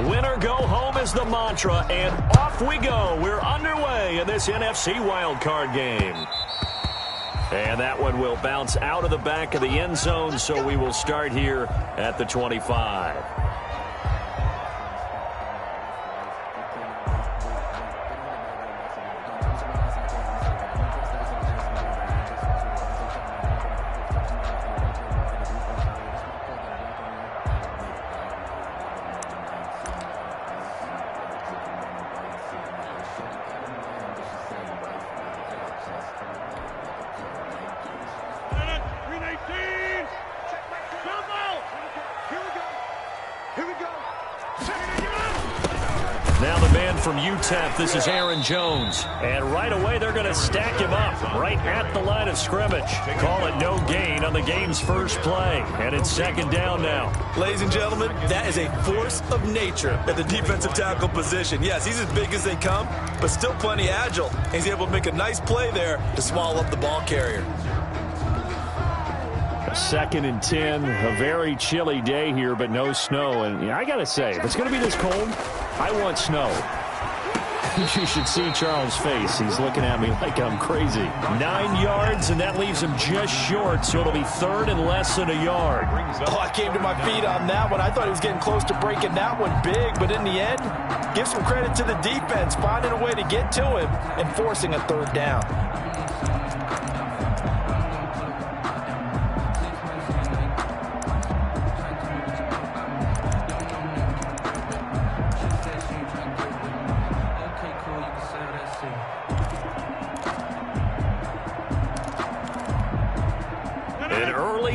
Win or go home is the mantra, and off we go. We're underway in this NFC wildcard game. And that one will bounce out of the back of the end zone, so we will start here at the 25. Now the man from UTEP, this is Aaron Jones. And right away, they're going to stack him up right at the line of scrimmage. Call it no gain on the game's first play. And it's second down now. Ladies and gentlemen, that is a force of nature at the defensive tackle position. Yes, he's as big as they come, but still plenty agile. He's able to make a nice play there to swallow up the ball carrier. Second and 10, a very chilly day here, but no snow. And I got to say, if it's going to be this cold, I want snow. You should see Charles' face. He's looking at me like I'm crazy. 9 yards, and that leaves him just short, so it'll be third and less than a yard. Oh, I came to my feet on that one. I thought he was getting close to breaking that one big, but in the end, give some credit to the defense, finding a way to get to him and forcing a third down.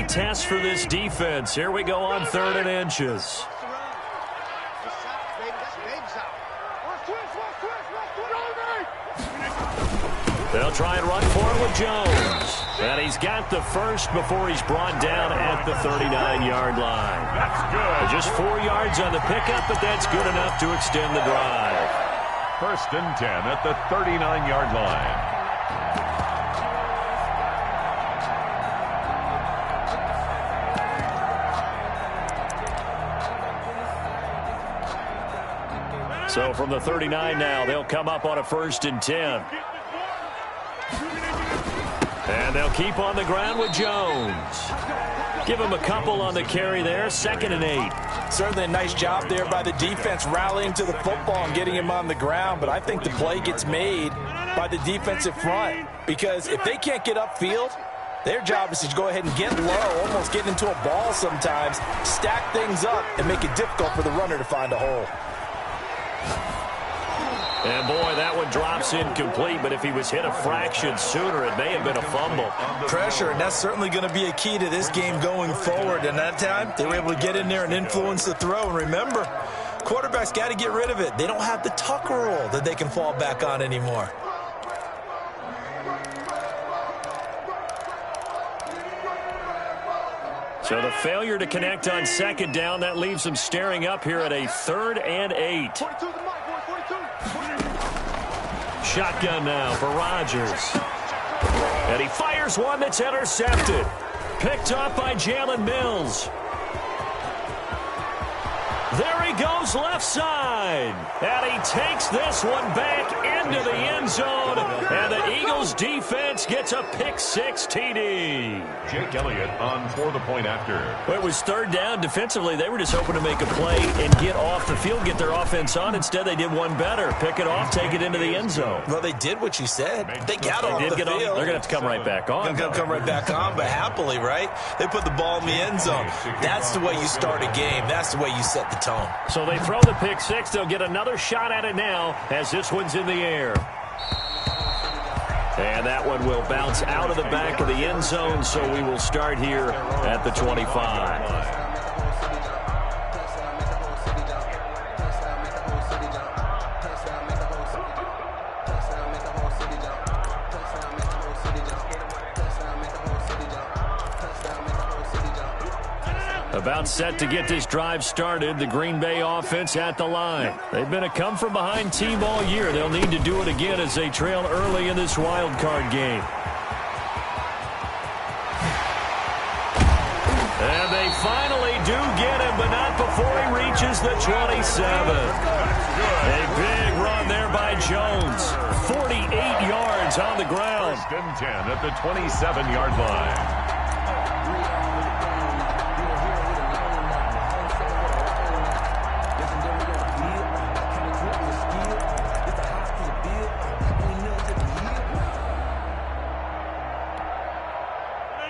Test for this defense. Here we go on 3rd and inches. They'll try and run for it with Jones. And he's got the first before he's brought down at the 39-yard line. That's good. Just 4 yards on the pickup, but that's good enough to extend the drive. 1st and 10 at the 39-yard line. So from the 39 now, they'll come up on a 1st and 10. And they'll keep on the ground with Jones. Give him a couple on the carry there, 2nd and 8. Certainly a nice job there by the defense rallying to the football and getting him on the ground, but I think the play gets made by the defensive front because if they can't get upfield, their job is to go ahead and get low, almost get into a ball sometimes, stack things up, and make it difficult for the runner to find a hole. And, boy, that one drops incomplete, but if he was hit a fraction sooner, it may have been a fumble. Pressure, and that's certainly going to be a key to this game going forward. And that time, they were able to get in there and influence the throw. And remember, quarterbacks got to get rid of it. They don't have the tuck rule that they can fall back on anymore. So the failure to connect on 2nd down, that leaves them staring up here at a 3rd and 8. Shotgun now for Rodgers. And he fires one that's intercepted. Picked up by Jalen Mills. There he goes left side. And he takes this one back into the end zone. And the Eagles defense gets a pick-6 TD. Jake Elliott on for the point after. Well, it was 3rd down. Defensively, they were just hoping to make a play and get off the field, get their offense on. Instead, they did one better. Pick it off, take it into the end zone. Well, they did what you said. They got off the field. They're going to have to come right back on. They're going to come right back on, but happily, right? They put the ball in the end zone. That's the way you start a game. That's the way you set the tone. So they throw the pick-6. They'll get another shot at it now as this one's in the air. And that one will bounce out of the back of the end zone, so we will start here at the 25. About set to get this drive started. The Green Bay offense at the line. They've been a come-from-behind team all year. They'll need to do it again as they trail early in this wild card game. And they finally do get him, but not before he reaches reaches the 27. A big run there by Jones. 48 yards on the ground. 1st and 10 at the 27-yard line.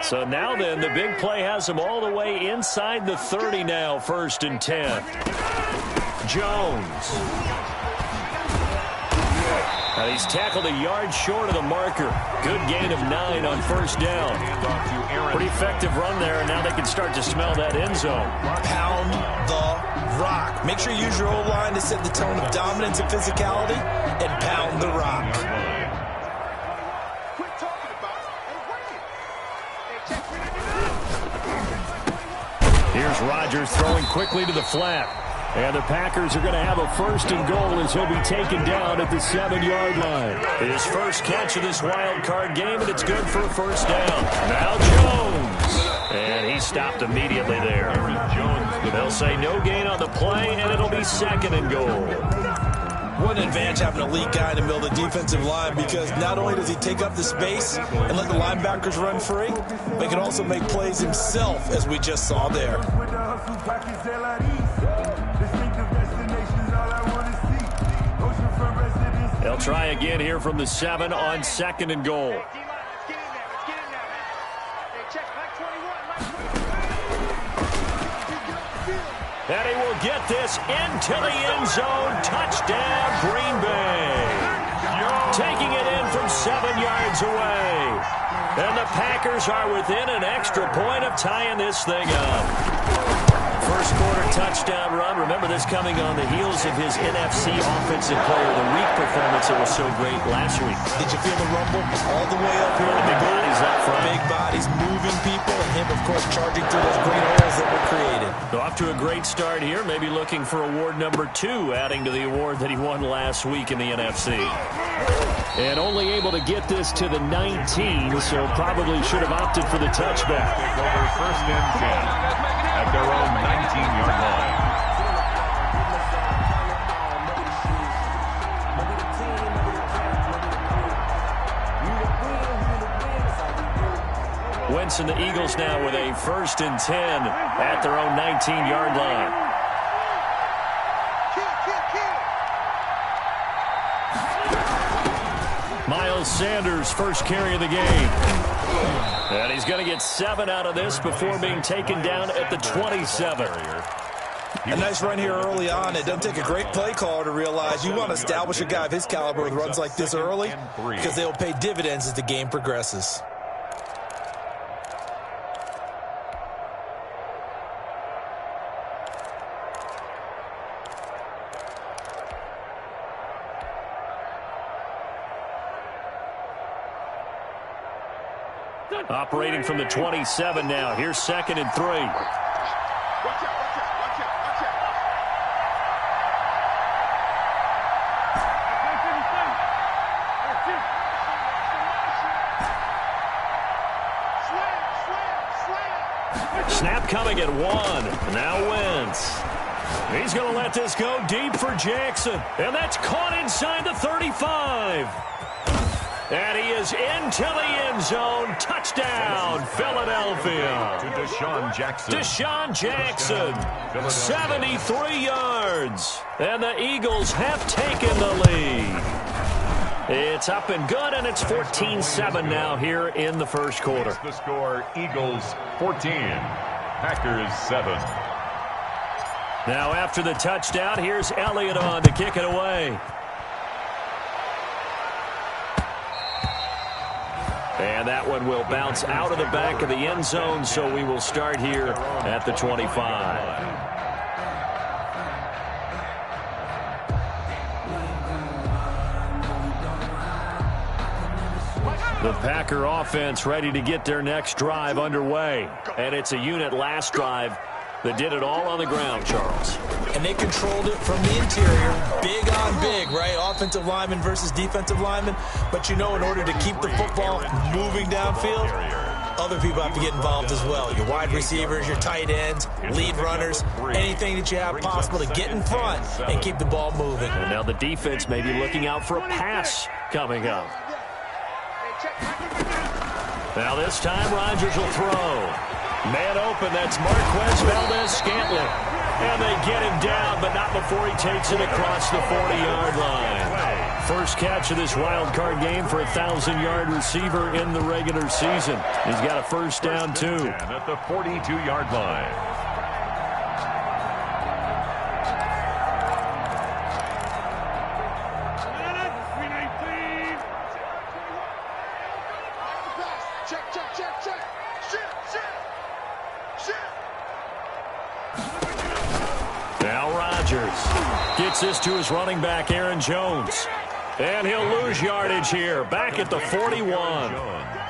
So now then, the big play has him all the way inside the 30 now, 1st and 10. Jones. And he's tackled a yard short of the marker. Good gain of 9 on 1st down. Pretty effective run there, and now they can start to smell that end zone. Pound the rock. Make sure you use your O-line to set the tone of dominance and physicality, and pound the rock. Here's Rodgers throwing quickly to the flat. And the Packers are going to have a 1st and goal as he'll be taken down at the 7-yard line. His first catch of this wild card game, and it's good for a 1st down. Now Jones. And he stopped immediately there. They'll say no gain on the play, and it'll be 2nd and goal. What an advantage having an elite guy in the middle of the defensive line, because not only does he take up the space and let the linebackers run free, but he can also make plays himself, as we just saw there. They'll try again here from the 7 on 2nd and goal. And he will get this into the end zone. Touchdown, Green Bay. Taking it in from 7 yards away. And the Packers are within an extra point of tying this thing up. First quarter touchdown run. Remember, this coming on the heels of his NFC Offensive Player of the Week performance that was so great last week. Did you feel the rumble all the way up here? Big bodies up front. Big bodies moving people, and him, of course, charging through those great holes that were created. So off to a great start here. Maybe looking for award number 2, adding to the award that he won last week in the NFC. And only able to get this to the 19, so probably should have opted for the touchback. Over 1st and 10 at their own 19-yard line. Wentz and the Eagles now with a 1st and 10 at their own 19-yard line. Miles Sanders, first carry of the game. And he's going to get 7 out of this before being taken down at the 27. A nice run here early on. It doesn't take a great play caller to realize you want to establish a guy of his caliber with runs like this early, because they'll pay dividends as the game progresses. Operating from the 27 now. Here's 2nd and 3. Snap coming at 1. Now Wentz. He's going to let this go deep for Jackson. And that's caught inside the 35. And he is into the end zone. Touchdown, Philadelphia. To Deshaun Jackson. Deshaun Jackson, 73 yards. And the Eagles have taken the lead. It's up and good, and it's 14-7 now here in the first quarter. The score, Eagles 14, Packers 7. Now after the touchdown, here's Elliott on to kick it away. And that one will bounce out of the back of the end zone, so we will start here at the 25. The Packer offense ready to get their next drive underway. And it's a unit last drive that did it all on the ground, Charles. And they controlled it from the interior. Big on big, right? Offensive lineman versus defensive lineman. But, you know, in order to keep the football moving downfield, other people have to get involved as well. Your wide receivers, your tight ends, lead runners, anything that you have possible to get in front and keep the ball moving. And now the defense may be looking out for a pass coming up. Now this time Rodgers will throw. Man open, that's Marquez Valdez-Scantling. And they get him down, but not before he takes it across the 40-yard line. First catch of this wild card game for a 1,000-yard receiver in the regular season. He's got a first down, too. At the 42-yard line. Now Rodgers gets this to his running back, Aaron Jones. And he'll lose yardage here, back at the 41.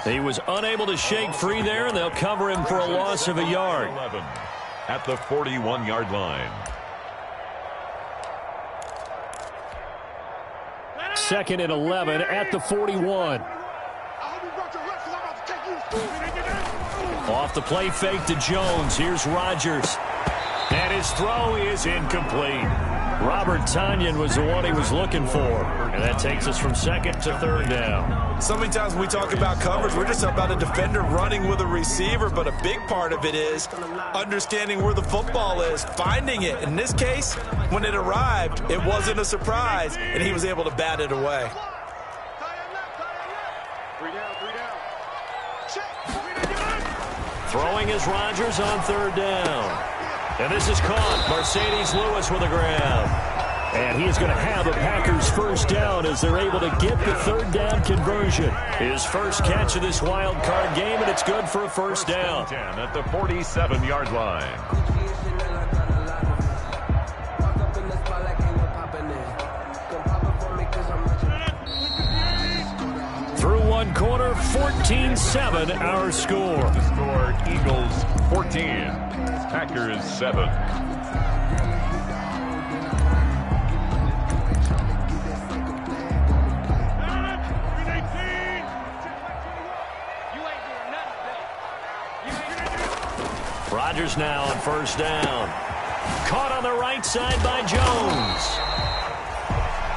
He was unable to shake free there, and they'll cover him for a loss of a yard. At the 41-yard line. Second and 11 at the 41. Off the play fake to Jones. Here's Rodgers. And his throw is incomplete. Robert Tonyan was the one he was looking for. And that takes us from second to third down. So many times when we talk about coverage, we're just about a defender running with a receiver, but a big part of it is understanding where the football is, finding it. In this case, when it arrived, it wasn't a surprise, and he was able to bat it away. Throwing is Rodgers on third down. And this is caught. Mercedes Lewis with a grab. And he's going to have a Packers first down as they're able to get the third down conversion. His first catch of this wild card game, and it's good for a first down. 10 at the 47-yard line. Through one quarter, 14-7 our score. The score, Eagles 14, Packers 7. Rodgers now on first down. Caught on the right side by Jones.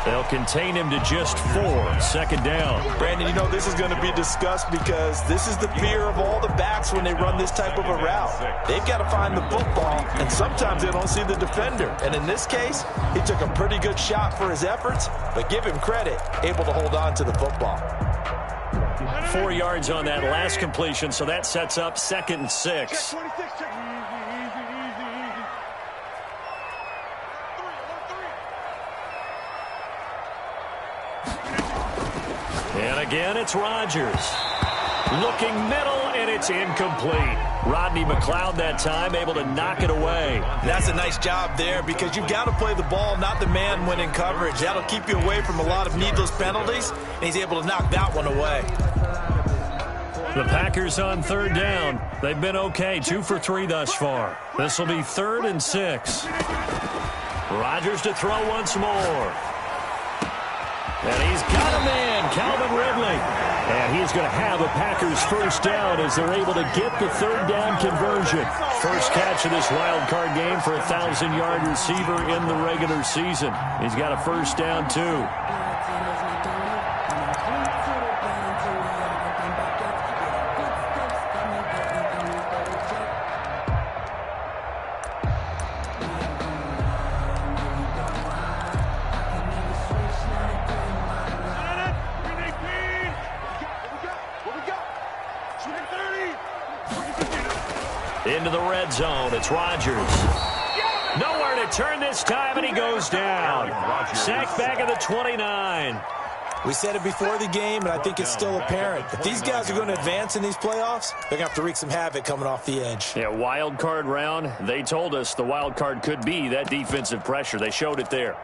They'll contain him to just 4. Second down. Brandon, you know this is going to be discussed because this is the fear of all the backs when they run this type of a route. They've got to find the football, and sometimes they don't see the defender. And in this case, he took a pretty good shot for his efforts, but give him credit, able to hold on to the football. 4 yards on that last completion, so that sets up second and 6. And again, it's Rodgers. Looking middle, and it's incomplete. Rodney McLeod that time able to knock it away. That's a nice job there because you've got to play the ball, not the man when in coverage. That'll keep you away from a lot of needless penalties, and he's able to knock that one away. The Packers on third down. They've been okay, 2 for 3 thus far. This will be 3rd and 6. Rodgers to throw once more. And he's got him in, Calvin Ridley. And he's going to have a Packers first down as they're able to get the third down conversion. First catch of this wild card game for a 1,000-yard receiver in the regular season. He's got a first down, too. Into the red zone. It's Rodgers. Nowhere to turn this time, and he goes down. Sacked back at the 29. We said it before the game, and I think it's still apparent. If these guys are going to advance in these playoffs, they're going to have to wreak some havoc coming off the edge. Yeah, wild card round. They told us the wild card could be that defensive pressure. They showed it there.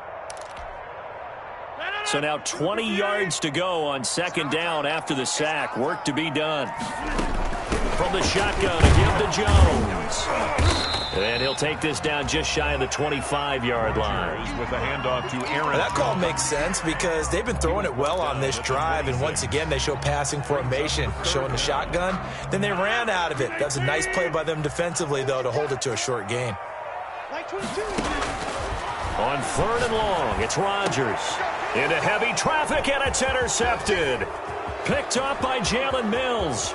So now 20 yards to go on second down after the sack. Work to be done. From the shotgun, again to Jones. And he'll take this down just shy of the 25-yard line. With a handoff to Aaron. That call makes sense because they've been throwing it well on this drive, and once again they show passing formation, showing the shotgun. Then they ran out of it. That's a nice play by them defensively, though, to hold it to a short gain. On 3rd and long, it's Rodgers. Into heavy traffic, and it's intercepted. Picked up by Jalen Mills.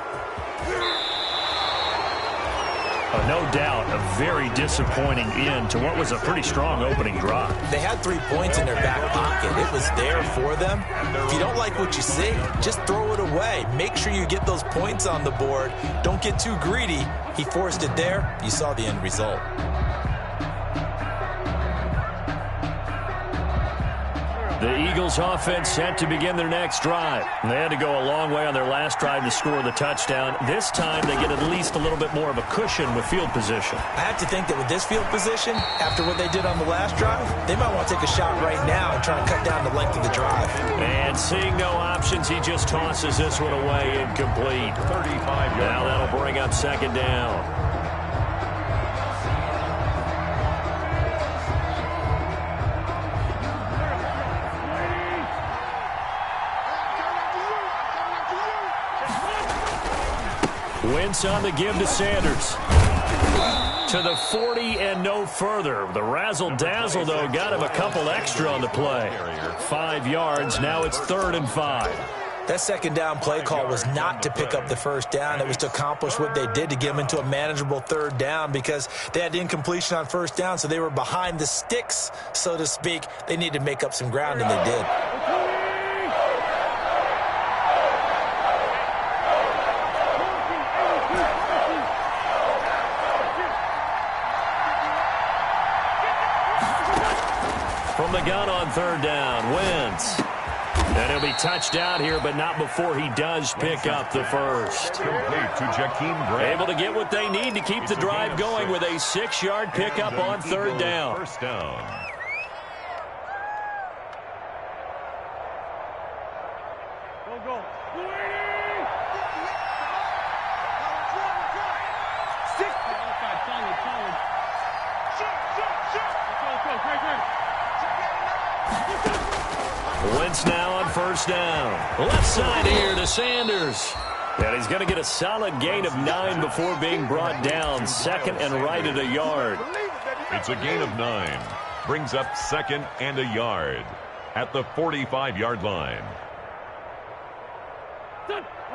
No doubt, a very disappointing end to what was a pretty strong opening drive. They had 3 points in their back pocket. It was there for them. If you don't like what you see, just throw it away. Make sure you get those points on the board. Don't get too greedy. He forced it there. You saw the end result. The Eagles offense set to begin their next drive. They had to go a long way on their last drive to score the touchdown. This time they get at least a little bit more of a cushion with field position. I have to think that with this field position, after what they did on the last drive, they might want to take a shot right now and try to cut down the length of the drive. And seeing no options, he just tosses this one away incomplete. 35 yards. Now that'll bring up 2nd down. Wentz on the give to Sanders. To the 40 and no further. The razzle-dazzle, though, got him a couple extra on the play. 5 yards. Now it's 3rd and 5. That 2nd down play call was not to pick up the 1st down. It was to accomplish what they did to get them into a manageable 3rd down because they had incompletion on 1st down, so they were behind the sticks, so to speak. They needed to make up some ground, and they did. From the gun on 3rd down, Wentz. And he'll be touched out here, but not before he does pick up the first. Complete to Jakeem Grant. Able to get what they need to keep the drive going with a 6-yard pickup on 3rd down. First down. Go. Wentz now on 1st down. Left side here to Sanders. And he's going to get a solid gain of 9 before being brought down. 2nd and right at a yard. It's a gain of 9. Brings up 2nd and a yard at the 45-yard line.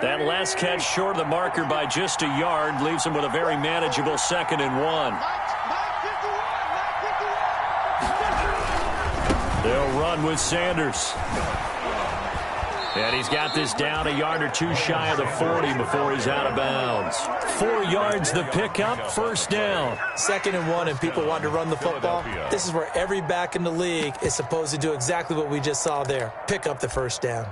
That last catch short of the marker by just a yard leaves him with a very manageable 2nd and 1. They'll run with Sanders. And he's got this down a yard or two shy of the 40 before he's out of bounds. 4 yards the pickup, 1st down. 2nd and 1, and people want to run the football. This is where every back in the league is supposed to do exactly what we just saw there. Pick up the 1st down.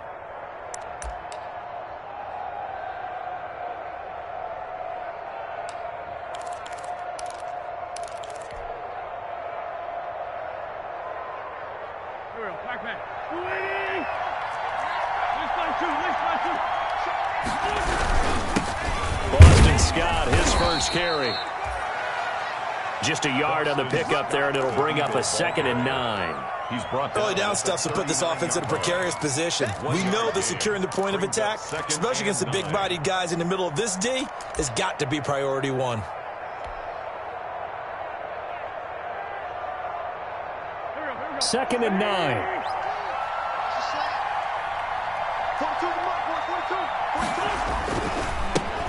Boston Scott, his first carry. Just a yard on the pickup there, and it'll bring up a 2nd and 9. He's brought Early down stuff to put this offense in a precarious position. We know that securing the point of attack, especially against the big-bodied guys in the middle of this D, has got to be priority 1. Second and 9.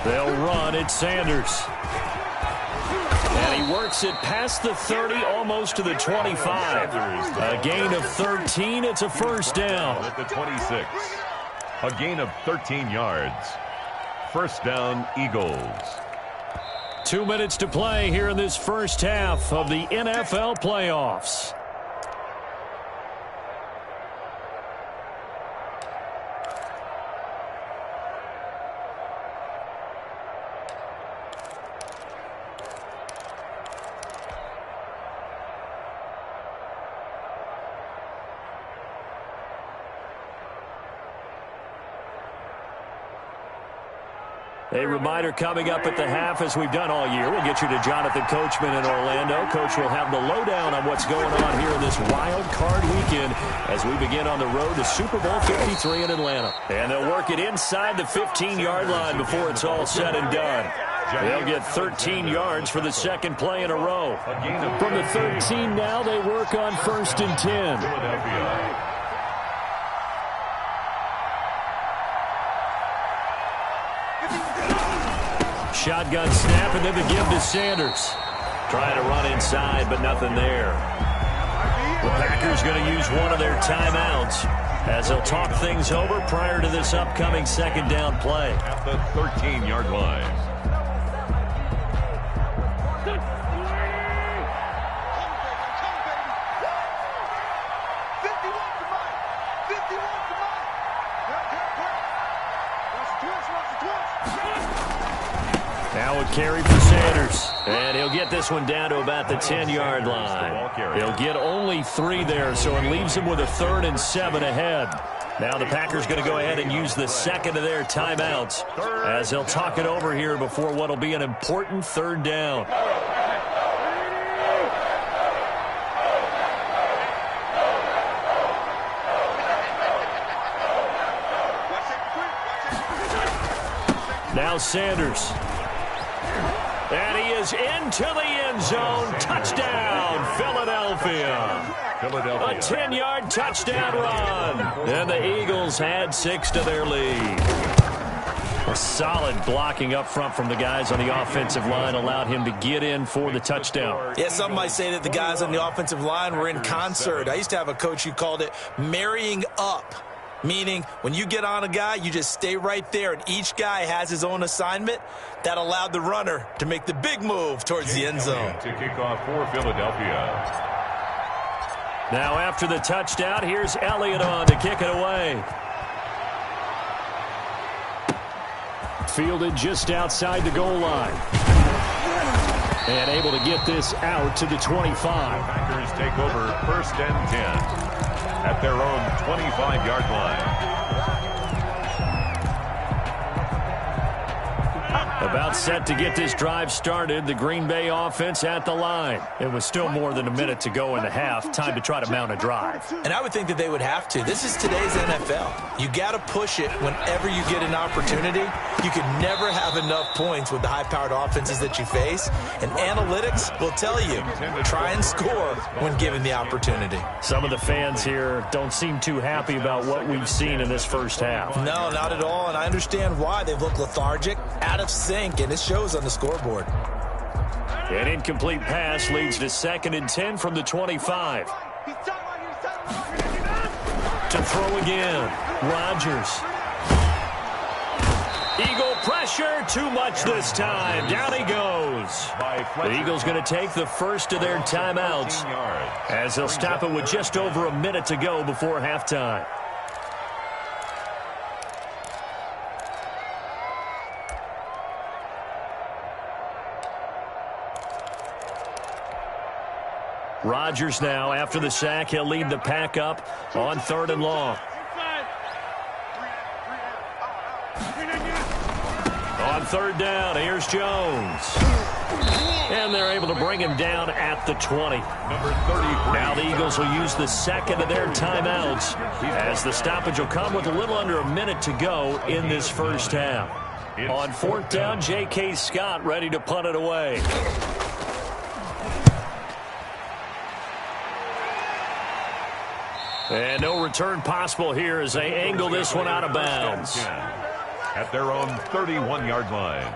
They'll run at Sanders. And he works it past the 30, almost to the 25. A gain of 13. It's a 1st down. At the 26. A gain of 13 yards. 1st down, Eagles. 2 minutes to play here in this first half of the NFL playoffs. A reminder coming up at the half, as we've done all year. We'll get you to Jonathan Coachman in Orlando. Coach will have the lowdown on what's going on here in this wild card weekend as we begin on the road to Super Bowl 53 in Atlanta. And they'll work it inside the 15-yard line before it's all said and done. They'll get 13 yards for the second play in a row. From the 13 now, they work on 1st and 10. Shotgun snap, and then the give to Sanders. Trying to run inside, but nothing there. The Packers going to use one of their timeouts as they'll talk things over prior to this upcoming second down play. At the 13-yard line. Now a carry for Sanders. And he'll get this one down to about the 10-yard line. He'll get only 3 there, so it leaves him with a 3rd and 7 ahead. Now the Packers going to go ahead and use the second of their timeouts as they'll talk it over here before what will be an important 3rd down. Now Sanders. And he is into the end zone. Touchdown, Philadelphia. A 10-yard touchdown run. And the Eagles add 6 to their lead. A solid blocking up front from the guys on the offensive line allowed him to get in for the touchdown. Yeah, some might say that the guys on the offensive line were in concert. I used to have a coach who called it marrying up. Meaning, when you get on a guy, you just stay right there, and each guy has his own assignment. That allowed the runner to make the big move towards the end zone. To kick off for Philadelphia. Now, after the touchdown, here's Elliott on to kick it away. Fielded just outside the goal line. And able to get this out to the 25. Packers take over 1st and 10. At their own 25-yard line. About set to get this drive started, the Green Bay offense at the line. It was still more than a minute to go in the half. Time to try to mount a drive. And I would think that they would have to. This is today's NFL. You got to push it whenever you get an opportunity. You can never have enough points with the high-powered offenses that you face. And analytics will tell you, try and score when given the opportunity. Some of the fans here don't seem too happy about what we've seen in this first half. No, not at all. And I understand why. They've looked lethargic, out of sync, and it shows on the scoreboard. An incomplete pass leads to 2nd and 10 from the 25. To throw again. Rodgers. Eagle pressure, too much this time. Down he goes. The Eagles going to take the first of their timeouts as they'll stop it with just over a minute to go before halftime. Rodgers now, after the sack, he'll lead the pack up on 3rd and long. On 3rd down, here's Jones. And they're able to bring him down at the 20. Now the Eagles will use the second of their timeouts as the stoppage will come with a little under a minute to go in this first half. On 4th down, J.K. Scott ready to punt it away. And no return possible here as they angle this one out of bounds. At their own 31-yard line.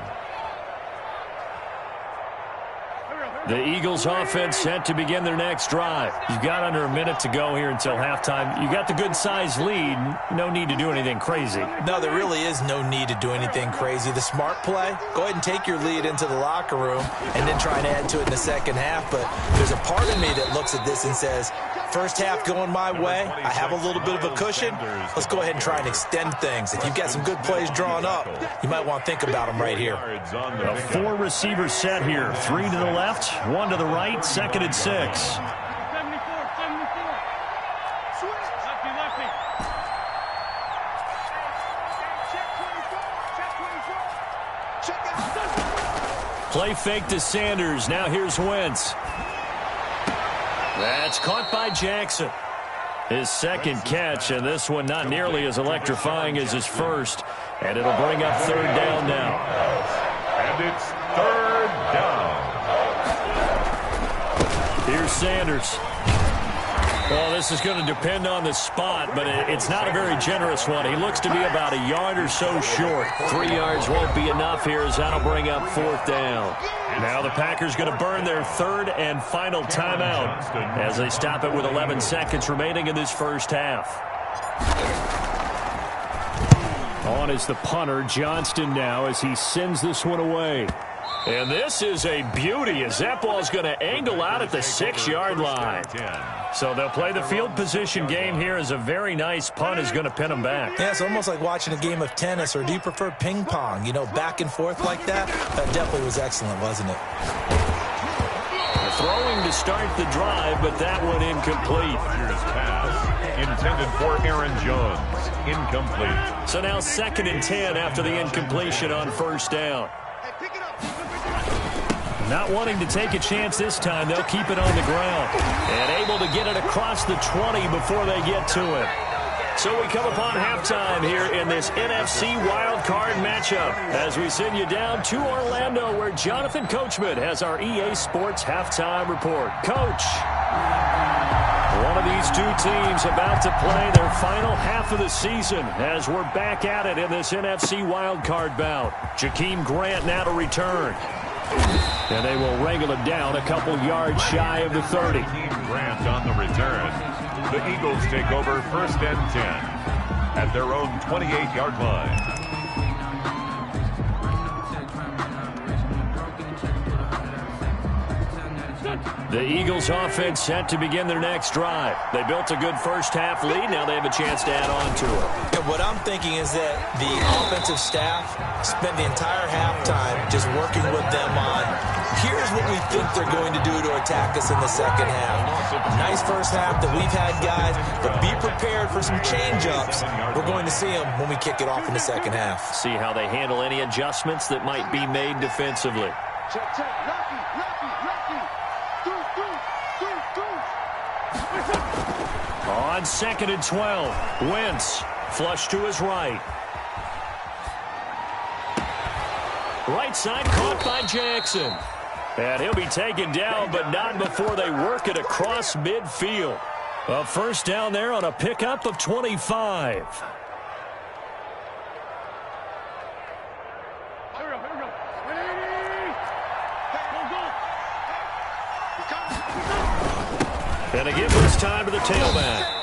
The Eagles offense set to begin their next drive. You've got under a minute to go here until halftime. You got the good-sized lead. No need to do anything crazy. No, there really is no need to do anything crazy. The smart play, go ahead and take your lead into the locker room and then try and add to it in the second half. But there's a part of me that looks at this and says, first half going my way, I have a little bit of a cushion. Let's go ahead and try and extend things. If you've got some good plays drawn up, you might want to think about them right here. A 4-receiver set here. 3 to the left, 1 to the right, 2nd and 6. Play fake to Sanders. Now here's Wentz. That's caught by Jackson. His second catch, and this one not nearly as electrifying as his first. And it'll bring up third down now. And it's third down. Here's Sanders. Well, this is going to depend on the spot, but it's not a very generous one. He looks to be about a yard or so short. 3 yards won't be enough here as that'll bring up fourth down. Now the Packers going to burn their third and final timeout as they stop it with 11 seconds remaining in this first half. On is the punter, Johnston now, as he sends this one away. And this is a beauty as that ball's going to angle out at the 6-yard line. So they'll play the field position game here as a very nice punt is going to pin them back. Yeah, it's almost like watching a game of tennis, or do you prefer ping pong? You know, back and forth like that? That definitely was excellent, wasn't it? Throwing to start the drive, but that one incomplete. Here's pass intended for Aaron Jones. Incomplete. So now 2nd and 10 after the incompletion on first down. Not wanting to take a chance this time, they'll keep it on the ground. And able to get it across the 20 before they get to it. So we come upon halftime here in this NFC Wild Card matchup as we send you down to Orlando where Jonathan Coachman has our EA Sports Halftime Report. Coach, one of these two teams about to play their final half of the season as we're back at it in this NFC Wild Card bout. Jakeem Grant now to return. And they will wrangle it down a couple yards shy of the 30. Grant on the return. The Eagles take over 1st and 10 at their own 28-yard line. The Eagles offense set to begin their next drive. They built a good first half lead. Now they have a chance to add on to it. And what I'm thinking is that the offensive staff spent the entire halftime just working with them on, here's what we think they're going to do to attack us in the second half. Nice first half that we've had, guys, but be prepared for some change-ups. We're going to see them when we kick it off in the second half. See how they handle any adjustments that might be made defensively. Check, check. Lucky. On 2nd and 12, Wentz flush to his right. Right side caught by Jackson. And he'll be taken down, but not before they work it across midfield. A first down there on a pickup of 25. Here we go. Ready? Go. And a give this time to the tailback.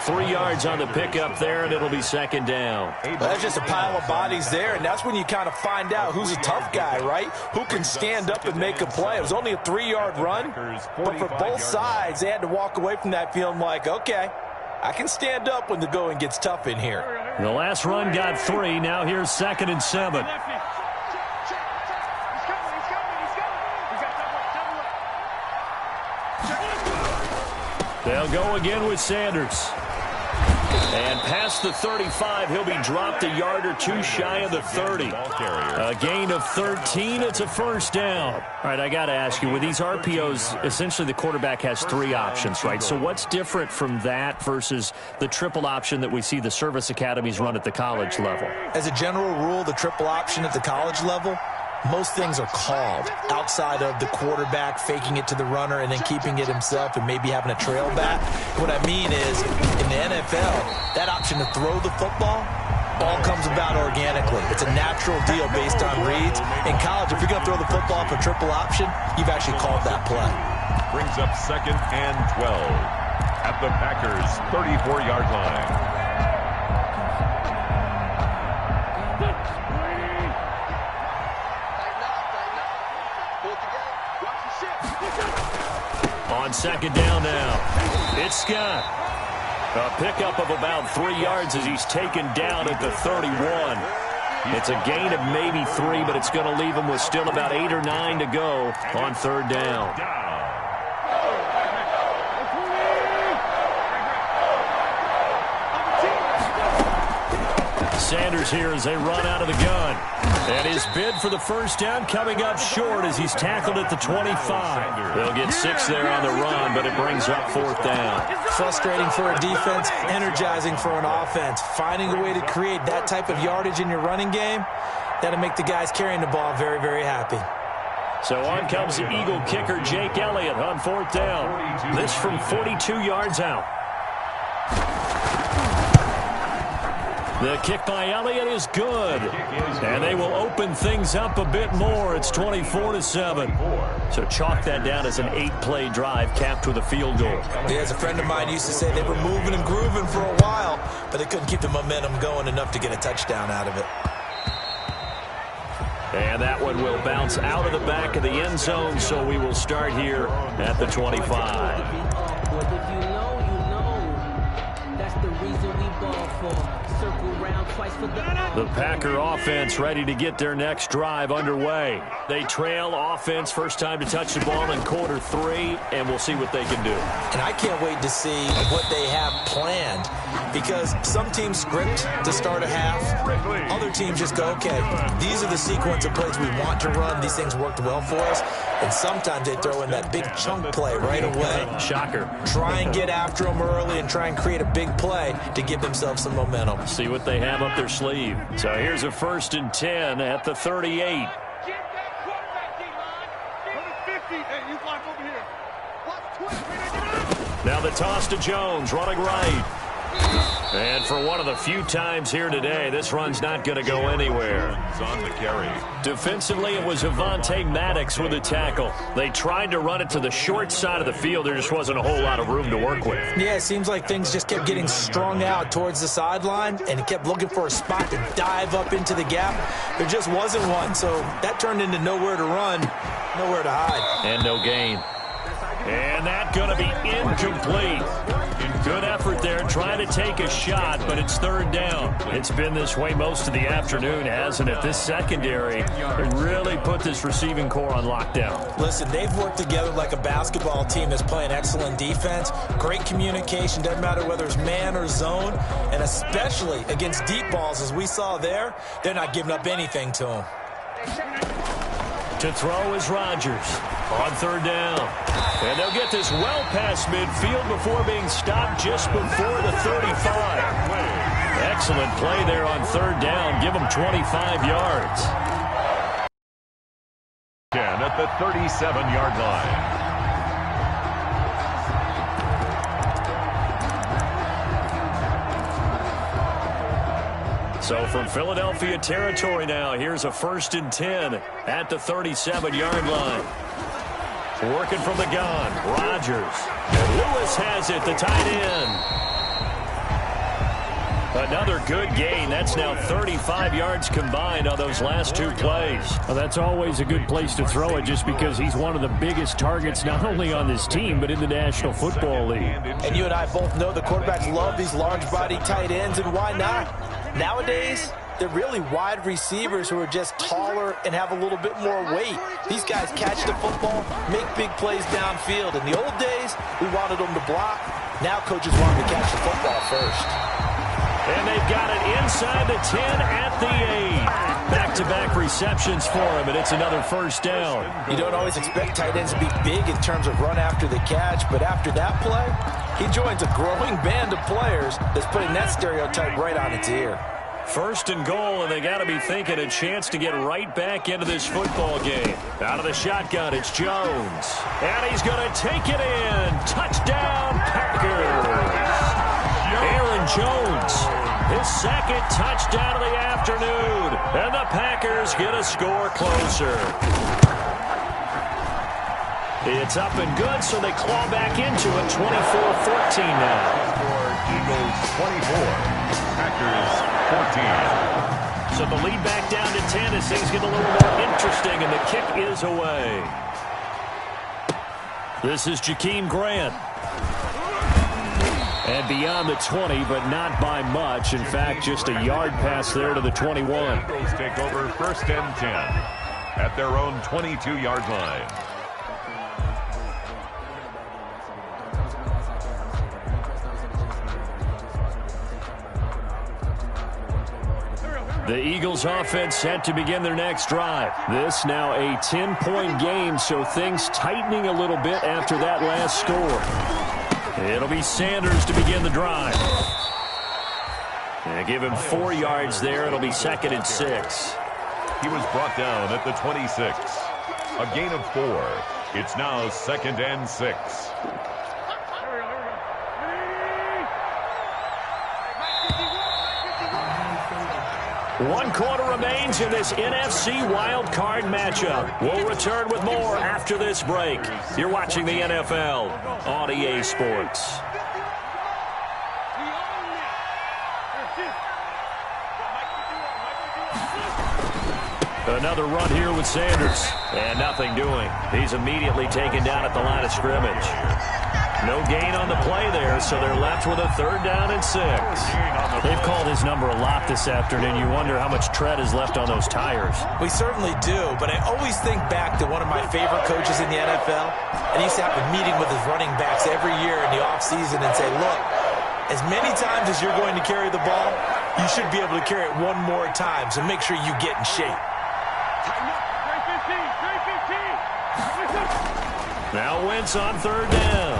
3 yards on the pickup there, and it'll be second down. Well, that's just a pile of bodies there, and that's when you kind of find out who's a tough guy, right? Who can stand up and make a play. It was only a 3-yard run, but for both sides, they had to walk away from that feeling like, okay, I can stand up when the going gets tough in here. The last run got 3. Now here's 2nd and 7. They'll go again with Sanders. And past the 35, he'll be dropped a yard or two shy of the 30. A gain of 13, it's a first down. All right, I got to ask you, with these RPOs, essentially the quarterback has 3 options, right? So what's different from that versus the triple option that we see the service academies run at the college level? As a general rule, the triple option at the college level, most things are called outside of the quarterback faking it to the runner and then keeping it himself and maybe having a trail back. What I mean is, in the NFL, that option to throw the football all comes about organically. It's a natural deal based on reads. In college, if you're going to throw the football for triple option, you've actually called that play. Brings up 2nd and 12 at the Packers' 34-yard line. On second down now, it's Scott. A pickup of about 3 yards as he's taken down at the 31. It's a gain of maybe 3, but it's going to leave him with still about 8 or 9 to go on third down. Sanders here as they run out of the gun. And his bid for the first down coming up short as he's tackled at the 25. They'll get 6 there on the run, but it brings up 4th down. Frustrating for a defense, energizing for an offense. Finding a way to create that type of yardage in your running game, that'll make the guys carrying the ball very, very happy. So on comes the Eagle kicker, Jake Elliott, on 4th down. This from 42 yards out. The kick by Elliott is good. And they will open things up a bit more. It's 24-7. So chalk that down as an 8-play drive capped with a field goal. Yeah, as a friend of mine used to say, they were moving and grooving for a while, but they couldn't keep the momentum going enough to get a touchdown out of it. And that one will bounce out of the back of the end zone, so we will start here at the 25. The Packer offense ready to get their next drive underway. They trail offense, first time to touch the ball in quarter 3, and we'll see what they can do. And I can't wait to see what they have planned, because some teams script to start a half. Other teams just go, okay, these are the sequence of plays we want to run. These things worked well for us. And sometimes they throw in that big chunk play right away. Shocker. Try and get after them early and try and create a big play to give themselves some momentum. See what they have up their sleeve. So here's a 1st and 10 at the 38. Now the toss to Jones, running right. And for one of the few times here today, this run's not going to go anywhere. On the carry. Defensively, it was Avonte Maddox with a tackle. They tried to run it to the short side of the field. There just wasn't a whole lot of room to work with. Yeah, it seems like things just kept getting strung out towards the sideline, and he kept looking for a spot to dive up into the gap. There just wasn't one, so that turned into nowhere to run, nowhere to hide. And no gain. And that's going to be incomplete. Good effort there, trying to take a shot, but it's 3rd down. It's been this way most of the afternoon, hasn't it? This secondary, they really put this receiving core on lockdown. Listen, they've worked together like a basketball team that's playing excellent defense. Great communication, doesn't matter whether it's man or zone, and especially against deep balls, as we saw there, they're not giving up anything to them. To throw is Rodgers on 3rd down. And they'll get this well past midfield before being stopped just before the 35. Excellent play there on 3rd down. Give them 25 yards. 10 at the 37-yard line. So from Philadelphia territory now, here's a 1st and 10 at the 37-yard line. Working from the gun, Rodgers. And Lewis has it, the tight end. Another good gain. That's now 35 yards combined on those last 2 plays. Well, that's always a good place to throw it, just because he's one of the biggest targets not only on this team but in the National Football League. And you and I both know the quarterbacks love these large-body tight ends, and why not? Nowadays, they're really wide receivers who are just taller and have a little bit more weight. These guys catch the football, make big plays downfield. In the old days, we wanted them to block. Now coaches want them to catch the football first. And they've got it inside the 10 at the 8. Back-to-back receptions for him, and it's another 1st down. You don't always expect tight ends to be big in terms of run after the catch, but after that play, he joins a growing band of players that's putting that stereotype right on its ear. 1st and goal, and they got to be thinking a chance to get right back into this football game. Out of the shotgun, it's Jones. And he's going to take it in. Touchdown, Packers. Aaron Jones, his 2nd touchdown of the afternoon. And the Packers get a score closer. It's up and good, so they claw back into it, 24-14 now. Eagles 24, Packers 14. So the lead back down to 10 as things get a little more interesting, and the kick is away. This is Jakeem Grant. And beyond the 20, but not by much. In fact, just a yard pass there to the 21. Eagles take over 1st and 10 at their own 22-yard line. The Eagles offense set to begin their next drive. This now a 10-point game, so things tightening a little bit after that last score. It'll be Sanders to begin the drive. And give him 4 yards there. It'll be 2nd and 6. He was brought down at the 26. A gain of 4. It's now 2nd and 6. One quarter remains in this NFC Wild Card matchup. We'll return with more after this break. You're watching the NFL on EA Sports. Another run here with Sanders. And nothing doing. He's immediately taken down at the line of scrimmage. No gain on the play there, so they're left with a 3rd down and 6. They've called his number a lot this afternoon. You wonder how much tread is left on those tires. We certainly do, but I always think back to one of my favorite coaches in the NFL, and he used to have a meeting with his running backs every year in the offseason and say, look, as many times as you're going to carry the ball, you should be able to carry it one more time, so make sure you get in shape. Now Wentz on 3rd down.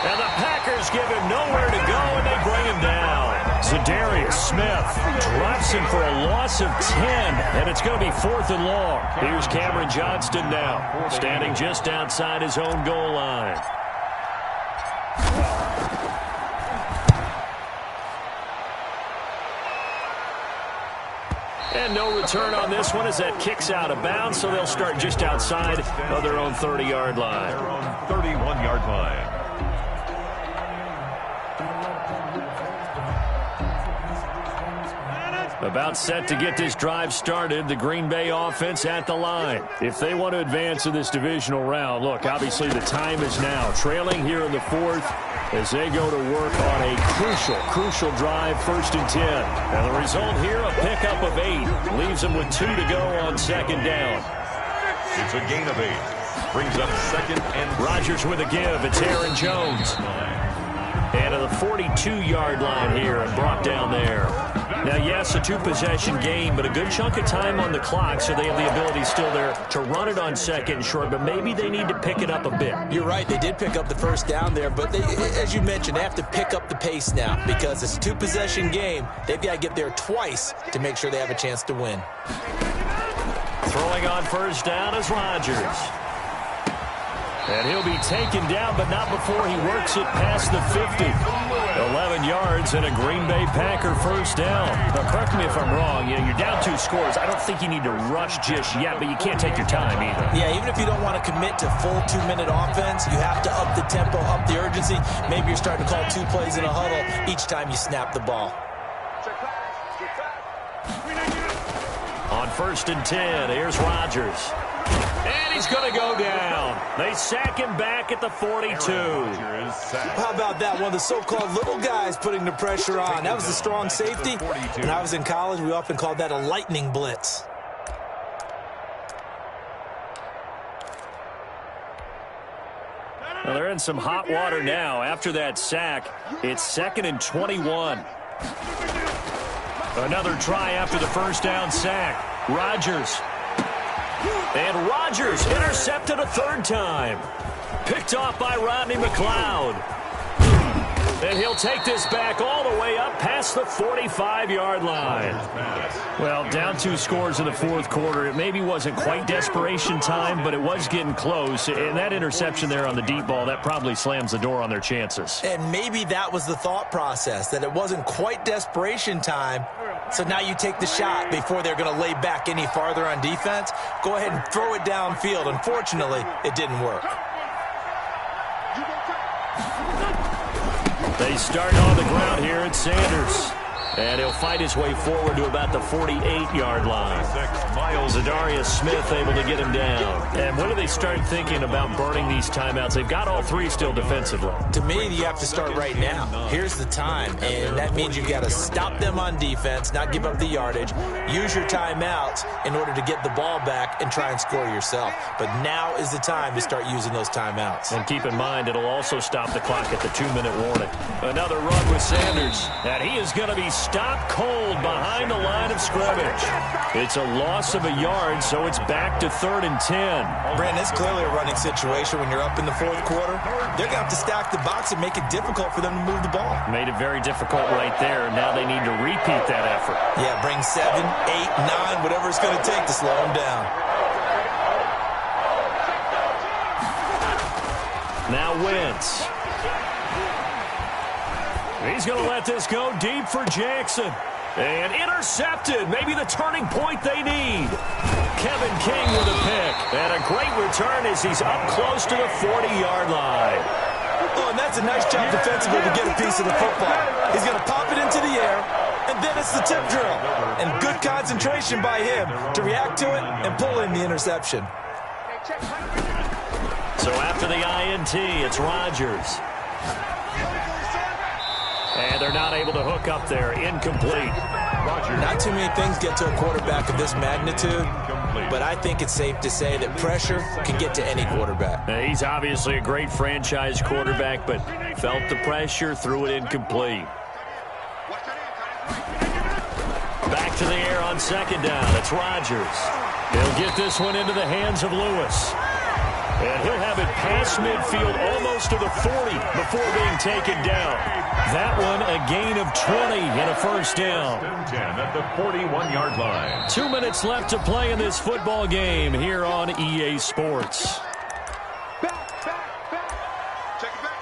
And the Packers give him nowhere to go, and they bring him down. Zadarius Smith drops him for a loss of 10, and it's going to be 4th and long. Here's Cameron Johnston now, standing just outside his own goal line. And no return on this one as that kicks out of bounds, so they'll start just outside of their own 30-yard line. Their own 31-yard line. About set to get this drive started, the Green Bay offense at the line. If they want to advance in this divisional round, look, obviously the time is now. Trailing here in the 4th as they go to work on a crucial drive, 1st and 10. And the result here, a pickup of 8. Leaves them with 2 to go on 2nd down. It's a gain of 8. Brings up 2nd and... Rodgers with a give. It's Aaron Jones. And to the 42-yard line here and brought down there. Now, yes, a 2-possession game, but a good chunk of time on the clock, so they have the ability still there to run it on 2nd and short, but maybe they need to pick it up a bit. You're right. They did pick up the 1st down there, but they, as you mentioned, they have to pick up the pace now because it's a 2-possession game. They've got to get there twice to make sure they have a chance to win. Throwing on 1st down is Rodgers. And he'll be taken down, but not before he works it past the 50. 11 yards and a Green Bay Packer 1st down. Now, correct me if I'm wrong. You're down 2 scores. I don't think you need to rush just yet, but you can't take your time either. Yeah, even if you don't want to commit to full 2-minute offense, you have to up the tempo, up the urgency. Maybe you're starting to call 2 plays in a huddle each time you snap the ball. On 1st and 10, here's Rodgers. And he's going to go down. They sack him back at the 42. How about that? One of the so-called little guys putting the pressure on. That was a strong safety. When I was in college, we often called that a lightning blitz. Well, they're in some hot water now. After that sack, it's 2nd and 21. Another try after the 1st down sack. Rodgers. And Rodgers intercepted a 3rd time. Picked off by Rodney McLeod. And he'll take this back all the way up past the 45-yard line. Well, down 2 scores in the 4th quarter. It maybe wasn't quite desperation time, but it was getting close. And that interception there on the deep ball, that probably slams the door on their chances. And maybe that was the thought process, that it wasn't quite desperation time. So now you take the shot before they're going to lay back any farther on defense. Go ahead and throw it downfield. Unfortunately, it didn't work. They start on the ground here at Sanders. And he'll fight his way forward to about the 48-yard line. Zadarius Smith able to get him down. And when do they start thinking about burning these timeouts? They've got all 3 still defensively. To me, you have to start right now. Here's the time, and that means you've got to stop them on defense, not give up the yardage, use your timeouts in order to get the ball back and try and score yourself. But now is the time to start using those timeouts. And keep in mind, it'll also stop the clock at the 2-minute warning. Another run with Sanders, and he is going to be stopped cold behind the line of scrimmage. It's a loss of a yard, so it's back to 3rd and 10. Brandon, it's clearly a running situation when you're up in the 4th quarter. They're going to have to stack the box and make it difficult for them to move the ball. Made it very difficult right there. Now they need to repeat that effort. Yeah, bring 7, 8, 9, whatever it's going to take to slow them down. Now Wentz. He's going to let this go deep for Jackson. And intercepted. Maybe the turning point they need. Kevin King with a pick. And a great return as he's up close to the 40-yard line. Oh, and that's a nice job defensively to get a piece of the football. He's going to pop it into the air, and then it's the tip drill. And good concentration by him to react to it and pull in the interception. So after the INT, it's Rodgers. And they're not able to hook up there. Incomplete. Not too many things get to a quarterback of this magnitude, but I think it's safe to say that pressure can get to any quarterback. Now, he's obviously a great franchise quarterback, but felt the pressure, threw it incomplete. Back to the air on 2nd down. It's Rodgers. He'll get this one into the hands of Lewis. And he'll have it past midfield almost to the 40 before being taken down. That one a gain of 20 and a 1st down. 10 at the 41-yard line. 2 minutes left to play in this football game here on EA Sports. Back. Check it back.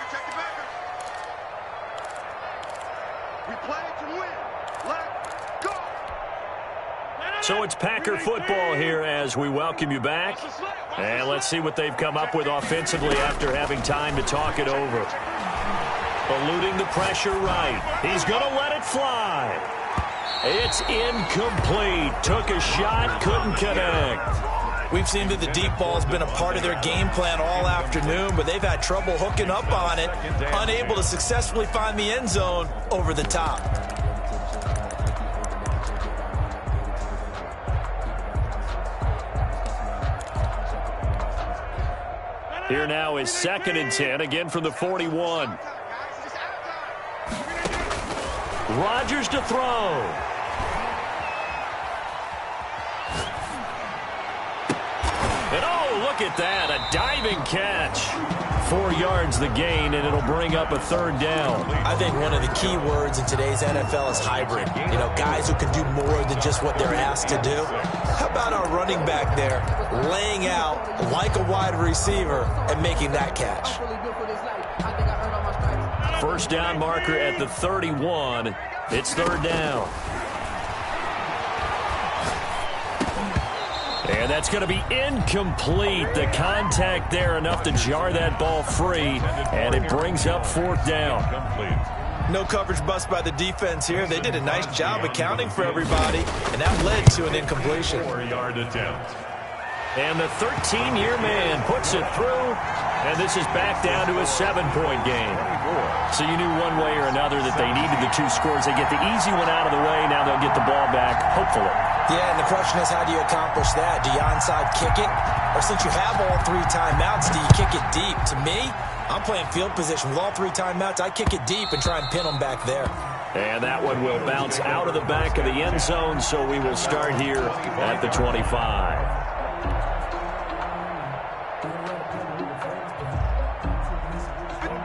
We play to win. Let's go. So it's Packer football here as we welcome you back. And let's see what they've come up with offensively after having time to talk it over. Eluding the pressure right. He's going to let it fly. It's incomplete. Took a shot, couldn't connect. We've seen that the deep ball has been a part of their game plan all afternoon, but they've had trouble hooking up on it, unable to successfully find the end zone over the top. Here now is 2nd and 10, again from the 41. Rodgers to throw. And oh, look at that, a diving catch. 4 yards the gain, and it'll bring up a 3rd down. I think one of the key words in today's NFL is hybrid. You know, guys who can do more than just what they're asked to do. How about our running back there laying out like a wide receiver and making that catch? 1st down marker at the 31. It's 3rd down. And that's going to be incomplete. The contact there enough to jar that ball free, and it brings up 4th down. No coverage bust by the defense here. They did a nice job accounting for everybody, and that led to an incompletion. 4-yard attempt. And the 13-year man puts it through, and this is back down to a 7-point game. So you knew one way or another that they needed the 2 scores. They get the easy one out of the way. Now they'll get the ball back, hopefully. Yeah, and the question is, how do you accomplish that? Do you onside kick it? Or since you have all 3 timeouts, do you kick it deep? To me, I'm playing field position. With all 3 timeouts, I kick it deep and try and pin them back there. And that one will bounce out of the back of the end zone, so we will start here at the 25.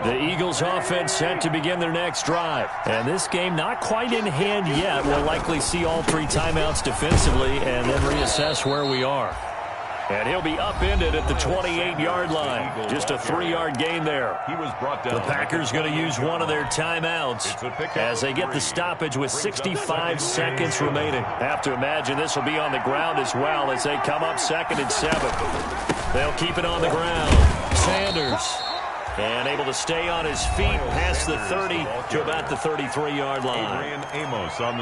The Eagles offense set to begin their next drive. And this game not quite in hand yet. We'll likely see all 3 timeouts defensively and then reassess where we are. And he'll be upended at the 28-yard line. Just a 3-yard gain there. He was brought down. The Packers going to use one of their timeouts as they get the stoppage with 65 seconds remaining. Have to imagine this will be on the ground as well as they come up 2nd and 7. They'll keep it on the ground. Sanders. And able to stay on his feet past the 30 to about the 33-yard line.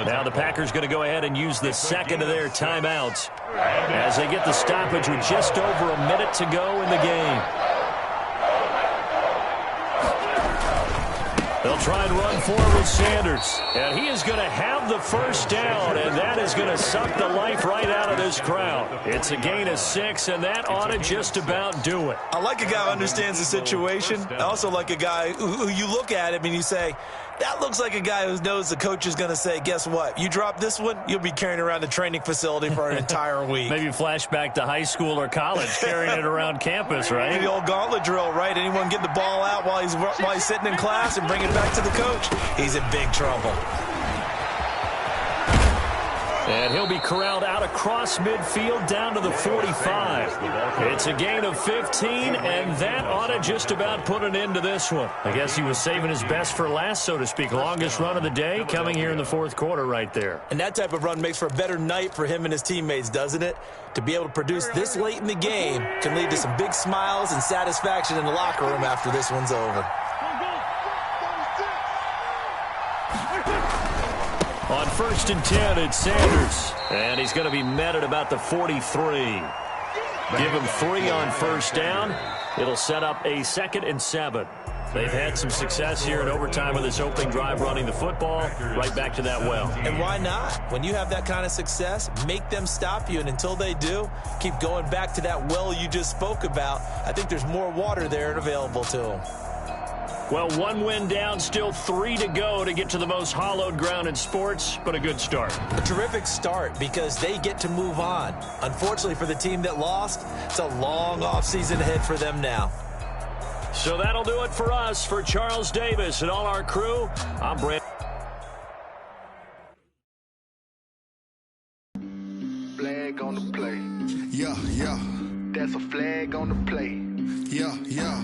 Now the Packers going to go ahead and use the 2nd of their timeouts as they get the stoppage with just over a minute to go in the game. They'll try and run forward with Sanders. And he is going to have the 1st down, and that is going to suck the life right out of this crowd. It's a gain of 6, and that ought to just about do it. I like a guy who understands the situation. I also like a guy who you look at him and you say, That looks like a guy who knows the coach is going to say, guess what? You drop this one, you'll be carrying around the training facility for an entire week. Maybe flashback to high school or college, carrying it around campus, right? The old gauntlet drill, right? Anyone get the ball out while he's sitting in class and bring it back to the coach? He's in big trouble. And he'll be corralled out across midfield down to the 45. It's a gain of 15, and that ought to just about put an end to this one. I guess he was saving his best for last, so to speak. Longest run of the day coming here in the fourth quarter right there. And that type of run makes for a better night for him and his teammates, doesn't it? To be able to produce this late in the game can lead to some big smiles and satisfaction in the locker room after this one's over. On 1st and 10, it's Sanders. And he's going to be met at about the 43. Give him 3 on first down. It'll set up a 2nd and 7. They've had some success here in overtime with this opening drive running the football. Right back to that well. And why not? When you have that kind of success, make them stop you. And until they do, keep going back to that well you just spoke about. I think there's more water there and available to them. Well, 1 win down, still 3 to go to get to the most hallowed ground in sports, but a good start. A terrific start because they get to move on. Unfortunately for the team that lost, it's a long offseason ahead for them now. So that'll do it for us. For Charles Davis and all our crew, I'm Brent. Flag on the play. Yeah, yeah. That's a flag on the play. Yeah, yeah.